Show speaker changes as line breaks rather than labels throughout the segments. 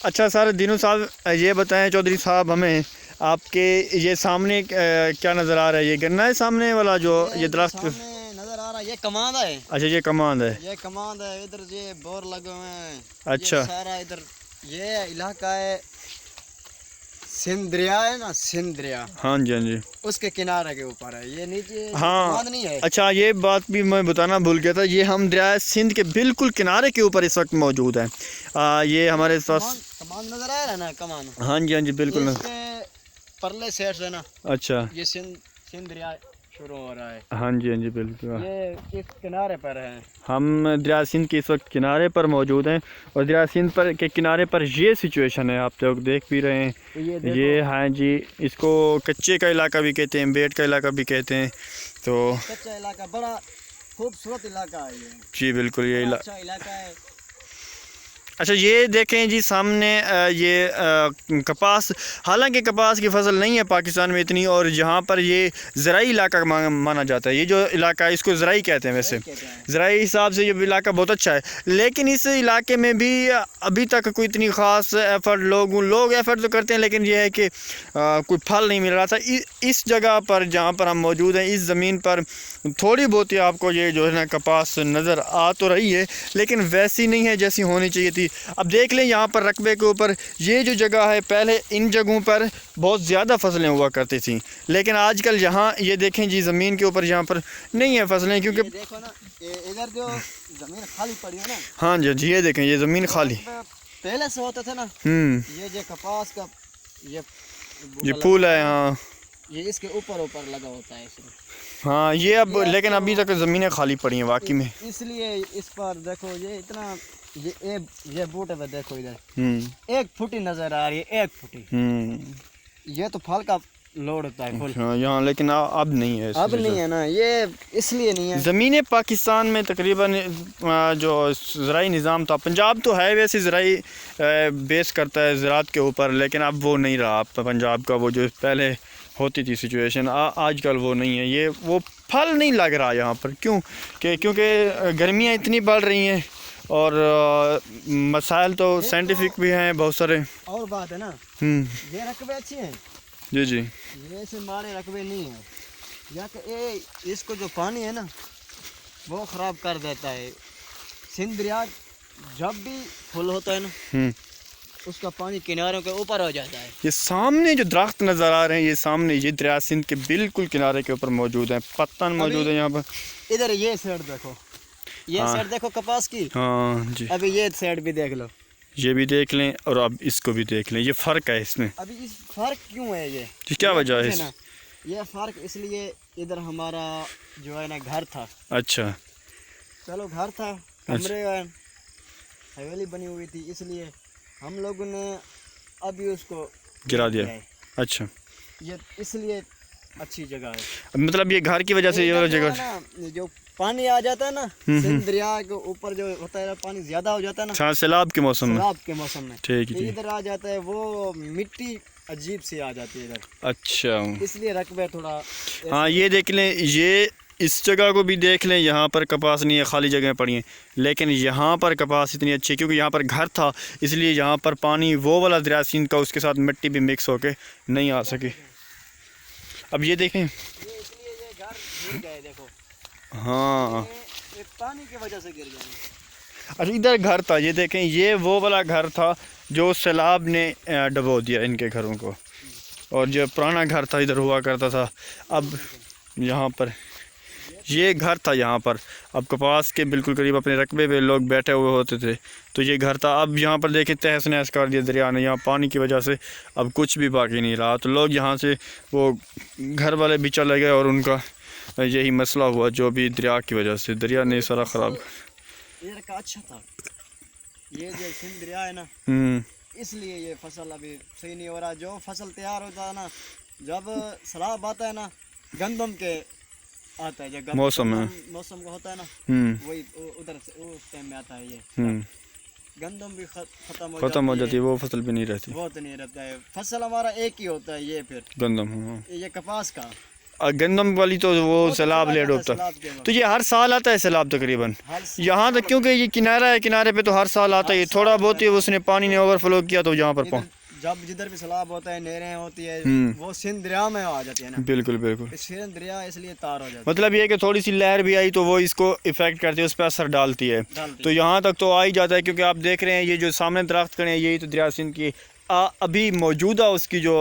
اچھا سر دینو صاحب یہ بتائیں چودھری صاحب ہمیں آپ کے یہ سامنے کیا نظر آ رہا ہے؟ یہ گنا ہے سامنے والا جو یہ درخت
سامنے نظر آ رہا ہے یہ کماند ہے.
اچھا یہ کماند ہے.
یہ کماند ہے. ادھر یہ بور لگے ہوئے ہیں.
اچھا
یہ سارا ادھر یہ علاقہ ہے سندھ دریا ہے نا, سندھ دریا.
ہاں جی ہاں جی
اس کے کنارے کے اوپر ہے یہ نیچے.
ہاں
کماند نہیں ہے.
اچھا یہ بات بھی میں بتانا بھول گیا تھا, یہ ہم دریائے سندھ کے بالکل کنارے کے اوپر اس وقت موجود ہیں. یہ ہمارے پاس
کماند نظر آ رہا ہے نا, کماند.
ہاں جی بالکل.
اس کے پرلے سائڈ سے نا
اچھا
یہ سندھ دریا شروع ہو رہا ہے.
ہاں جی بالکل.
یہ اس کنارے پر ہے.
ہم دریا سندھ کے اس وقت کنارے پر موجود ہیں اور دریا سندھ پر کے کنارے پر یہ سچویشن ہے, آپ لوگ دیکھ بھی رہے ہیں. یہ ہاں جی, اس کو کچے کا علاقہ بھی کہتے ہیں, بیٹ کا علاقہ بھی کہتے ہیں. تو
کچا علاقہ بڑا خوبصورت علاقہ ہے یہ.
جی بالکل یہ
اچھا علاقہ ہے.
اچھا یہ دیکھیں جی سامنے یہ کپاس, حالانکہ کپاس کی فصل نہیں ہے پاکستان میں اتنی, اور جہاں پر یہ زرعی علاقہ مانا جاتا ہے. یہ جو علاقہ ہے اس کو زرعی کہتے ہیں. ویسے زرعی حساب سے یہ علاقہ بہت اچھا ہے, لیکن اس علاقے میں بھی ابھی تک کوئی اتنی خاص ایفرٹ لوگ ایفرٹ تو کرتے ہیں, لیکن یہ ہے کہ کوئی پھل نہیں مل رہا تھا. اس جگہ پر جہاں پر ہم موجود ہیں اس زمین پر تھوڑی بہت ہی آپ کو یہ جو ہے نا کپاس نظر آ تو رہی ہے, لیکن ویسی نہیں ہے جیسی ہونی چاہیے تھی. اب دیکھ لیں یہاں پر رقبے کے اوپر یہ جو جگہ ہے, پہلے ان جگہوں پر بہت زیادہ فصلیں ہوا کرتی تھیں, لیکن آج کل یہاں یہ دیکھیں جی زمین کے اوپر یہاں پر نہیں ہے فصلیں, کیونکہ
دیکھو نا ادھر جو زمین خالی پڑی ہے نا.
ہاں جی یہ دیکھیں یہ زمین خالی
پہلے سے ہوتا تھا نا. یہ جو کپاس کا
یہ پھول ہے. ہاں
یہ اس کے اوپر لگا ہوتا ہے صرف.
ہاں یہ اب لیکن ابھی تک زمینیں خالی پڑی ہیں واقعی میں.
اس لیے اس پر دیکھو یہ اتنا یہ بوٹے پہ دیکھو ادھر 1 فٹ ہی نظر آ رہی ہے, 1 فٹ ہی. یہ تو پھل کا لوڈ ہوتا ہے پھل
یہاں, لیکن اب نہیں ہے.
اب نہیں ہے نا, یہ اس لیے نہیں ہے.
زمینیں پاکستان میں تقریباً جو زرعی نظام تھا, پنجاب تو ہے ویسے زرعی بیس کرتا ہے زراعت کے اوپر, لیکن اب وہ نہیں رہا پنجاب کا وہ جو پہلے ہوتی تھی سچویشن, آج کل وہ نہیں ہے. یہ وہ پھل نہیں لگ رہا یہاں پر. کیونکہ گرمیاں اتنی بڑھ رہی ہیں اور مسائل تو سائنٹیفک بھی ہیں بہت سارے.
اور بات ہے نا, یہ رقبے اچھے ہیں.
جی
یہ ایسے مارے رقبے نہیں ہیں, یا کہ اس کو جو پانی ہے نا وہ خراب کر دیتا ہے. سندھ دریا جب بھی فل ہوتا ہے نا اس کا پانی کناروں کے اوپر ہو جاتا ہے.
یہ سامنے جو درخت نظر آ رہے ہیں, یہ سامنے یہ دریا سندھ کے بالکل کنارے کے اوپر موجود ہیں. پتن موجود ہے یہاں پر.
ادھر یہ سائڈ دیکھو, یہ سائڈ دیکھو کپاس کی.
ہاں جی
ابھی یہ سائڈ بھی دیکھ لو,
یہ بھی دیکھ لیں اور اب اس کو بھی دیکھ لیں. یہ فرق ہے اس میں.
ابھی اس فرق کیوں ہے یہ
کیا وجہ ہے
نا, یہ فرق اس لیے ادھر ہمارا جو ہے نا گھر تھا.
اچھا
چلو گھر تھا, کمرے حویلی بنی ہوئی تھی, اس لیے ہم لوگوں نے ابھی اس کو
گرا دیا. اچھا
یہ اس لیے اچھی جگہ ہے.
مطلب یہ گھر کی وجہ سے یہ جگہ
جو پانی آ جاتا ہے نا سندھ دریا کے اوپر جو ہوتا ہے پانی زیادہ ہو جاتا ہے نا
سیلاب کے موسم میں.
سیلاب کے موسم میں
ٹھیک ہے
ادھر آ جاتا ہے, وہ مٹی عجیب سی آ جاتی ہے ادھر.
اچھا
اس لیے رقبے تھوڑا.
ہاں یہ دیکھ لیں, یہ اس جگہ کو بھی دیکھ لیں, یہاں پر کپاس نہیں ہے, خالی جگہیں پڑی ہیں, لیکن یہاں پر کپاس اتنی اچھی ہے کیونکہ یہاں پر گھر تھا, اس لیے یہاں پر پانی وہ والا دریا سندھ کا اس کے ساتھ مٹی بھی مکس ہو کے نہیں آ سکی. اب یہ دیکھیں ہاں
پانی کی وجہ سے گر گئے.
اچھا ادھر گھر تھا, یہ دیکھیں یہ وہ والا گھر تھا جو سیلاب نے ڈبو دیا ان کے گھروں کو, اور جو پرانا گھر تھا ادھر ہوا کرتا تھا. اب یہاں پر یہ گھر تھا, یہاں پر اب کپاس کے بالکل قریب اپنے رقبے پہ لوگ بیٹھے ہوئے ہوتے تھے, تو یہ گھر تھا. اب یہاں پر دیکھیں تہس نہس کر دیا دریا نے, یہاں پانی کی وجہ سے اب کچھ بھی باقی نہیں رہا. تو لوگ یہاں سے وہ گھر والے بھی چلے گئے, اور ان کا یہی مسئلہ ہوا جو بھی دریا کی وجہ سے, دریا نے سارا خراب.
یہ رکھا اچھا تھا, یہ جو سندھ دریا ہے نا اس لیے یہ فصل ابھی صحیح نہیں ہو رہا. جو فصل تیار ہوتا ہے نا, جب سیلاب آتا ہے نا, گندم کے آتا ہے جب موسم کا ہوتا ہے نا, وہی ادھر سے اس ٹائم میں آتا ہے. یہ گندم بھی ختم ہو جاتی ہے,
وہ فصل بھی نہیں رہتی,
بہت نہیں رہتا ہے. فصل ہمارا ایک ہی ہوتا ہے, یہ پھر
گندم.
یہ کپاس کا.
گندم والی تو وہ سیلاب لیٹ ہوتا ہے.
سیلاب کے وقت
تو یہ ہر سال آتا ہے سیلاب تقریباً
ہر سال
یہاں تک, کیونکہ یہ کنارہ ہے, کنارے پہ تو ہر سال آتا ہے. یہ تھوڑا بہت ہی اس نے پانی نے اوور فلو کیا تو یہاں پر پہنچ.
جب جدھر بھی سیلاب ہوتا ہے, نہریں ہوتی ہے, وہ سندھ دریا میں آ جاتی ہے نا.
بالکل بالکل.
سندھ دریا اس لیے تار ہو جاتا
مطلب یہ ہے کہ تھوڑی سی لہر بھی آئی تو وہ اس کو افیکٹ کرتی ہے, اس پہ اثر ڈالتی ہے. تو یہاں تک تو آ ہی جاتا ہے, کیونکہ آپ دیکھ رہے ہیں یہ جو سامنے درخت کھڑے ہیں یہی تو دریا سندھ کی ابھی موجودہ اس کی جو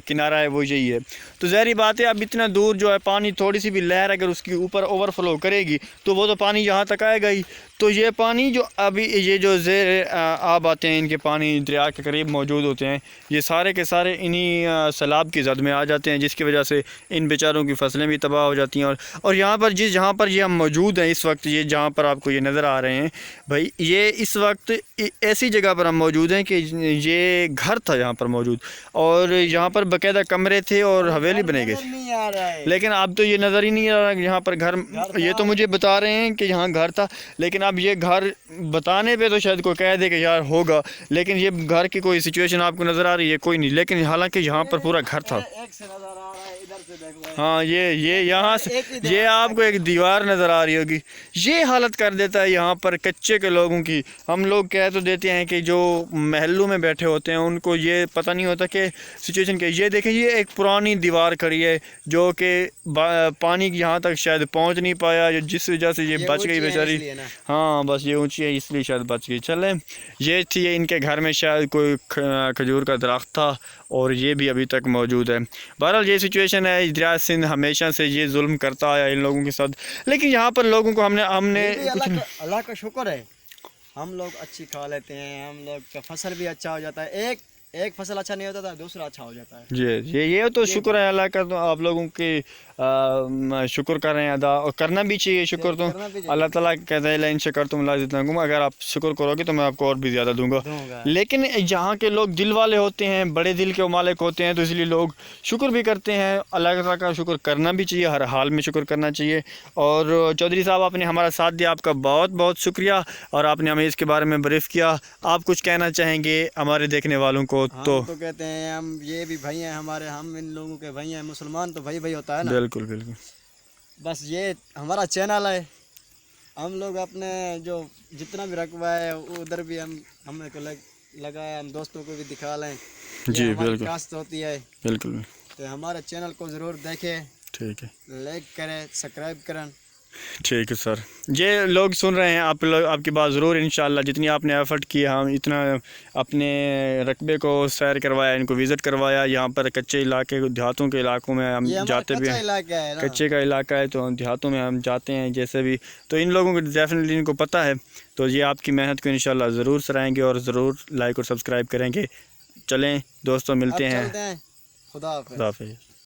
کنارہ ہے وہ یہی ہے. تو ظاہری بات ہے اب اتنا دور جو ہے پانی, تھوڑی سی بھی لہر اگر اس کے اوپر اوور فلو کرے گی تو وہ تو پانی یہاں تک آئے گا ہی. تو یہ پانی جو ابھی یہ جو زیر آب آتے ہیں, ان کے پانی دریا کے قریب موجود ہوتے ہیں, یہ سارے کے سارے انہی سیلاب کی زد میں آ جاتے ہیں, جس کی وجہ سے ان بیچاروں کی فصلیں بھی تباہ ہو جاتی ہیں. اور یہاں پر جہاں پر یہ ہم موجود ہیں اس وقت, یہ جہاں پر آپ کو یہ نظر آ رہے ہیں بھائی, یہ اس وقت ایسی جگہ پر ہم موجود ہیں کہ یہ گھر تھا یہاں پر موجود, اور یہاں پر باقاعدہ کمرے تھے اور حویلی بنے گئے تھے.
نہیں آ رہا ہے.
لیکن اب تو یہ نظر ہی نہیں آ رہا کہ یہاں پر گھر, یہ تو مجھے بتا رہے ہیں کہ یہاں گھر تھا, لیکن اب یہ گھر بتانے پہ تو شاید کوئی کہہ دے کہ یار ہوگا, لیکن یہ گھر کی کوئی سچویشن آپ کو نظر آ رہی ہے کوئی نہیں. لیکن حالانکہ یہاں پر پورا گھر تھا.
ایک سے نظر آ رہا ہے, ادھر سے دیکھو.
ہاں یہ یہاں سے یہ آپ کو ایک دیوار نظر آ رہی ہوگی. یہ حالت کر دیتا ہے یہاں پر کچے کے لوگوں کی. ہم لوگ کہہ تو دیتے ہیں کہ جو محلوں میں بیٹھے ہوتے ہیں ان کو یہ پتہ نہیں ہوتا کہ سچویشن کیا. یہ دیکھیں یہ ایک پرانی دیوار کھڑی ہے جو کہ پانی یہاں تک شاید پہنچ نہیں پایا, جس وجہ سے یہ بچ گئی بیچاری. ہاں بس یہ اونچی ہے اس لیے شاید بچ گئی. چلیں, یہ تھی ان کے گھر میں شاید کوئی کھجور کا درخت تھا اور یہ بھی ابھی تک موجود ہے. بہرحال یہ سچویشن ہے, دریا سندھ ہمیشہ سے یہ ظلم کرتا آیا ان لوگوں کے ساتھ. لیکن یہاں پر لوگوں کو ہم نے
اللہ کا شکر ہے, ہم لوگ اچھی کھا لیتے ہیں, ہم لوگ کا فصل بھی اچھا ہو جاتا ہے. ایک فصل اچھا نہیں ہوتا تھا, دوسرا اچھا ہو جاتا ہے.
جی یہ تو شکر ہے اللہ کا. تو آپ لوگوں کی شکر کر رہے ہیں ادا, اور کرنا بھی چاہیے شکر. تو اللہ تعالیٰ کہتا ہے لئن شکرتم لازیدنکم, اگر آپ شکر کرو گے تو میں آپ کو اور بھی زیادہ دوں گا. لیکن جہاں کے لوگ دل والے ہوتے ہیں, بڑے دل کے مالک ہوتے ہیں, تو اس لیے لوگ شکر بھی کرتے ہیں. اللہ تعالیٰ کا شکر کرنا بھی چاہیے, ہر حال میں شکر کرنا چاہیے. اور چودھری صاحب آپ نے ہمارا ساتھ دیا, آپ کا بہت بہت شکریہ, اور آپ نے ہمیں اس کے بارے میں بریف کیا. آپ کچھ کہنا چاہیں گے ہمارے دیکھنے والوں کو؟
تو کہتے ہیں ہم یہ بھی بھائی ہیں ہمارے, ہم ان لوگوں کے بھائی ہیں. مسلمان تو بھائی ہوتا ہے نا.
بالکل بالکل.
بس یہ ہمارا چینل ہے, ہم لوگ اپنے جو جتنا بھی رقبہ ہے ادھر بھی ہم کو لگایا, ہم دوستوں کو بھی دکھا لیں.
جی بالکل
کاشت ہوتی ہے.
بالکل.
تو ہمارے چینل کو ضرور دیکھیں,
ٹھیک ہے,
لائک کریں, سبسکرائب کریں.
ٹھیک ہے سر. یہ لوگ سن رہے ہیں, آپ کی بات ضرور انشاءاللہ جتنی آپ نے ایفرٹ کی, ہم اتنا اپنے رقبے کو سیر کروایا, ان کو وزٹ کروایا. یہاں پر کچے علاقے, دیہاتوں کے علاقوں میں ہم جاتے بھی ہیں. کچے کا علاقہ ہے تو دیہاتوں میں ہم جاتے ہیں جیسے بھی. تو ان لوگوں کو ڈیفینیٹلی ان کو پتہ ہے. تو یہ آپ کی محنت کو انشاءاللہ ضرور سرائیں گے اور ضرور لائک اور سبسکرائب کریں گے. چلیں دوستوں, ملتے ہیں.
خدا حافظ.
خدا حافظ.